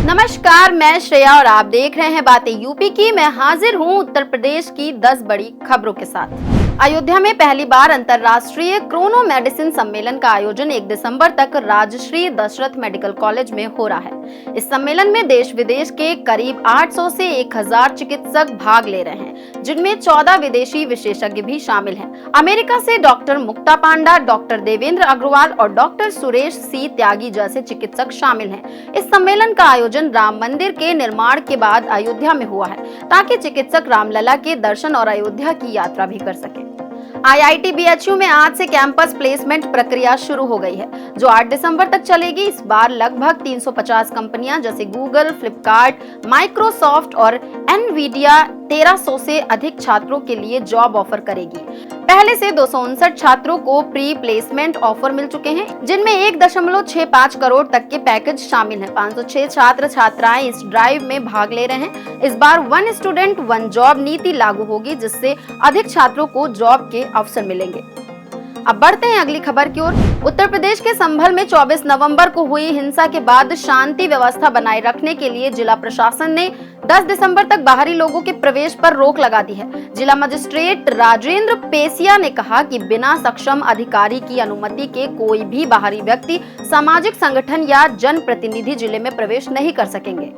नमस्कार, मैं श्रेया और आप देख रहे हैं बातें यूपी की। मैं हाजिर हूं उत्तर प्रदेश की 10 बड़ी खबरों के साथ। अयोध्या में पहली बार अंतर्राष्ट्रीय क्रोनो मेडिसिन सम्मेलन का आयोजन 1 दिसंबर तक राजश्री दशरथ मेडिकल कॉलेज में हो रहा है। इस सम्मेलन में देश विदेश के करीब 800 से 1000 चिकित्सक भाग ले रहे हैं, जिनमें 14 विदेशी विशेषज्ञ भी शामिल हैं। अमेरिका से डॉक्टर मुक्ता पांडा, डॉक्टर देवेंद्र अग्रवाल और डॉक्टर सुरेश सी त्यागी जैसे चिकित्सक शामिल हैं। इस सम्मेलन का आयोजन राम मंदिर के निर्माण के बाद अयोध्या में हुआ है, ताकि चिकित्सक रामलला के दर्शन और अयोध्या की यात्रा भी कर सके। IIT BHU में आज से कैंपस प्लेसमेंट प्रक्रिया शुरू हो गई है, जो 8 दिसंबर तक चलेगी। इस बार लगभग 350 कंपनियां जैसे गूगल, फ्लिपकार्ट, माइक्रोसॉफ्ट और एनवीडिया 1300 से अधिक छात्रों के लिए जॉब ऑफर करेगी। पहले से 259 छात्रों को प्री प्लेसमेंट ऑफर मिल चुके हैं, जिनमें 1.65 करोड़ तक के पैकेज शामिल हैं। 506 छात्र छात्राएं इस ड्राइव में भाग ले रहे हैं। इस बार 1 स्टूडेंट 1 जॉब नीति लागू होगी, जिससे अधिक छात्रों को जॉब के अवसर मिलेंगे। अब बढ़ते हैं अगली खबर की ओर। उत्तर प्रदेश के संभल में 24 नवंबर को हुई हिंसा के बाद शांति व्यवस्था बनाए रखने के लिए जिला प्रशासन ने 10 दिसंबर तक बाहरी लोगों के प्रवेश पर रोक लगा दी है। जिला मजिस्ट्रेट राजेंद्र पेसिया ने कहा कि बिना सक्षम अधिकारी की अनुमति के कोई भी बाहरी व्यक्ति, सामाजिक संगठन या जनप्रतिनिधि जिले में प्रवेश नहीं कर सकेंगे।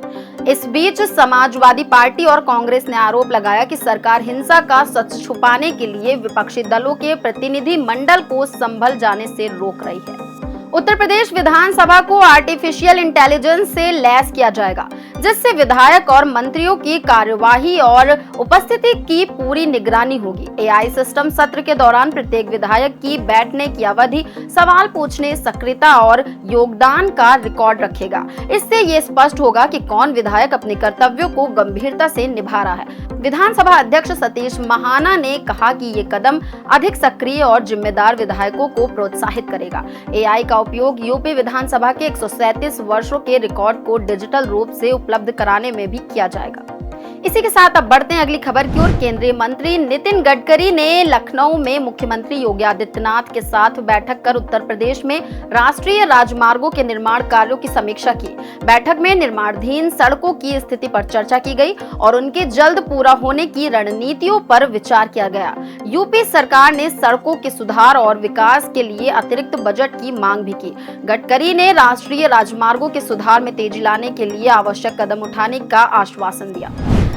इस बीच समाजवादी पार्टी और कांग्रेस ने आरोप लगाया कि सरकार हिंसा का सच छुपाने के लिए विपक्षी दलों के प्रतिनिधि मंडल को संभल जाने से रोक रही है। उत्तर प्रदेश विधानसभा को आर्टिफिशियल इंटेलिजेंस से लैस किया जाएगा, जिससे विधायक और मंत्रियों की कार्यवाही और उपस्थिति की पूरी निगरानी होगी। AI सिस्टम सत्र के दौरान प्रत्येक विधायक की बैठने की अवधि, सवाल पूछने, सक्रियता और योगदान का रिकॉर्ड रखेगा। इससे ये स्पष्ट होगा कि कौन विधायक अपने कर्तव्यों को गंभीरता से निभा रहा है। विधानसभा अध्यक्ष सतीश महाना ने कहा कि ये कदम अधिक सक्रिय और जिम्मेदार विधायकों को प्रोत्साहित करेगा। AI का उपयोग यूपी विधानसभा के 137 वर्षों के रिकॉर्ड को डिजिटल रूप से उपलब्ध कराने में भी किया जाएगा। इसी के साथ अब बढ़ते हैं अगली खबर की ओर। केंद्रीय मंत्री नितिन गडकरी ने लखनऊ में मुख्यमंत्री योगी आदित्यनाथ के साथ बैठक कर उत्तर प्रदेश में राष्ट्रीय राजमार्गों के निर्माण कार्यों की समीक्षा की। बैठक में निर्माणाधीन सड़कों की स्थिति पर चर्चा की गई और उनके जल्द पूरा होने की रणनीतियों पर विचार किया गया। यूपी सरकार ने सड़कों के सुधार और विकास के लिए अतिरिक्त बजट की मांग भी की। गडकरी ने राष्ट्रीय राजमार्गों के सुधार में तेजी लाने के लिए आवश्यक कदम उठाने का आश्वासन दिया।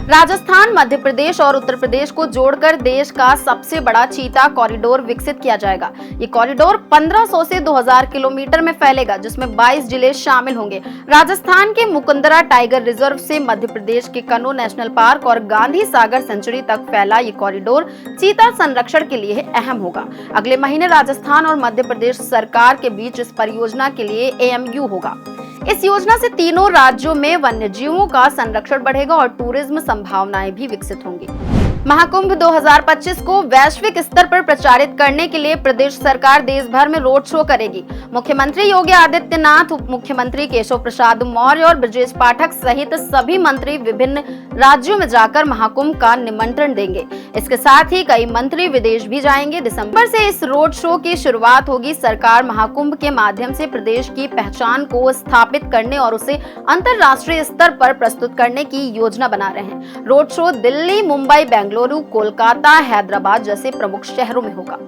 राजस्थान, मध्य प्रदेश और उत्तर प्रदेश को जोड़कर देश का सबसे बड़ा चीता कॉरिडोर विकसित किया जाएगा। ये कॉरिडोर 1500 से 2000 किलोमीटर में फैलेगा, जिसमें 22 जिले शामिल होंगे। राजस्थान के मुकुंदरा टाइगर रिजर्व से मध्य प्रदेश के कन्नू नेशनल पार्क और गांधी सागर सेंचुरी तक फैला ये कॉरिडोर चीता संरक्षण के लिए अहम होगा। अगले महीने राजस्थान और मध्य प्रदेश सरकार के बीच इस परियोजना के लिए AMU होगा। इस योजना से तीनों राज्यों में वन्य जीवों का संरक्षण बढ़ेगा और टूरिज्म संभावनाएं भी विकसित होंगी। महाकुंभ 2025 को वैश्विक स्तर पर प्रचारित करने के लिए प्रदेश सरकार देश भर में रोड शो करेगी। मुख्यमंत्री योगी आदित्यनाथ, उप मुख्यमंत्री केशव प्रसाद मौर्य और ब्रजेश पाठक सहित सभी मंत्री विभिन्न राज्यों में जाकर महाकुंभ का निमंत्रण देंगे। इसके साथ ही कई मंत्री विदेश भी जाएंगे। दिसंबर से इस रोड शो की शुरुआत होगी। सरकार महाकुंभ के माध्यम से प्रदेश की पहचान को स्थापित करने और उसे अंतर्राष्ट्रीय स्तर पर प्रस्तुत करने की योजना बना रहे हैं। रोड शो दिल्ली, मुंबई, बेंगलुरु, कोलकाता, हैदराबाद जैसे प्रमुख शहरों में होगा।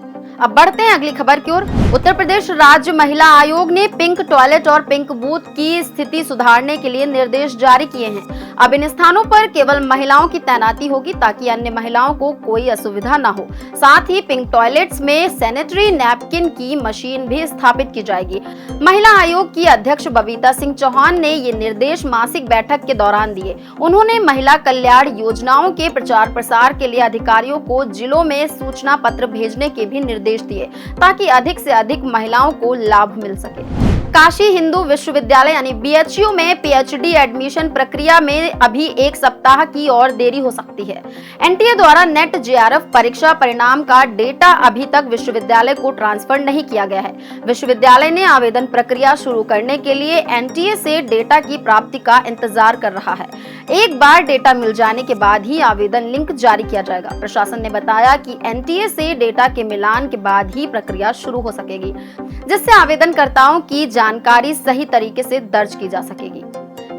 अब बढ़ते हैं अगली खबर की ओर। उत्तर प्रदेश राज्य महिला आयोग ने पिंक टॉयलेट और पिंक बूथ की स्थिति सुधारने के लिए निर्देश जारी किए हैं। अब इन स्थानों पर केवल महिलाओं की तैनाती होगी, ताकि अन्य महिलाओं को कोई असुविधा न हो। साथ ही पिंक टॉयलेट्स में सैनिटरी नैपकिन की मशीन भी स्थापित की जाएगी। महिला आयोग की अध्यक्ष बबीता सिंह चौहान ने ये निर्देश मासिक बैठक के दौरान दिए। उन्होंने महिला कल्याण योजनाओं के प्रचार प्रसार के लिए अधिकारियों को जिलों में सूचना पत्र भेजने के भी निर्देश दिए, ताकि अधिक से अधिक महिलाओं को लाभ मिल सके। काशी हिंदू विश्वविद्यालय यानी BHU में PhD एडमिशन प्रक्रिया में अभी 1 सप्ताह की और देरी हो सकती है। NTA द्वारा नेट JRF परीक्षा परिणाम का डेटा अभी तक विश्वविद्यालय को ट्रांसफर नहीं किया गया है। विश्वविद्यालय ने आवेदन प्रक्रिया शुरू करने के लिए NTA से डेटा की प्राप्ति का इंतजार कर रहा है। एक बार डेटा मिल जाने के बाद ही आवेदन लिंक जारी किया जाएगा। प्रशासन ने बताया कि NTA से डेटा के मिलान के बाद ही प्रक्रिया शुरू हो सकेगी, जिससे आवेदनकर्ताओं की जानकारी सही तरीके से दर्ज की जा सकेगी।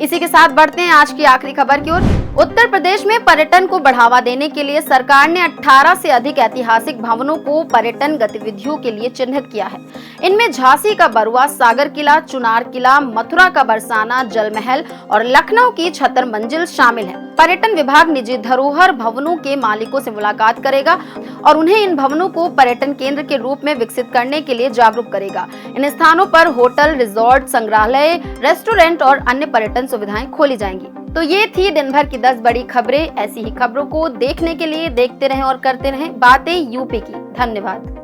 इसी के साथ बढ़ते हैं आज की आखिरी खबर की ओर। उत्तर प्रदेश में पर्यटन को बढ़ावा देने के लिए सरकार ने 18 से अधिक ऐतिहासिक भवनों को पर्यटन गतिविधियों के लिए चिन्हित किया है। इनमें झांसी का बरुआ, सागर किला, चुनार किला, मथुरा का बरसाना, जल महल और लखनऊ की छतर मंजिल शामिल है। पर्यटन विभाग निजी धरोहर भवनों के मालिकों से मुलाकात करेगा और उन्हें इन भवनों को पर्यटन केंद्र के रूप में विकसित करने के लिए जागरूक करेगा। इन स्थानों पर होटल, रिजॉर्ट, संग्रहालय, रेस्टोरेंट और अन्य पर्यटन सुविधाएं खोली जाएंगी। तो ये थी दिन भर की 10 बड़ी खबरें। ऐसी ही खबरों को देखने के लिए देखते रहें और करते रहें बातें यूपी की। धन्यवाद।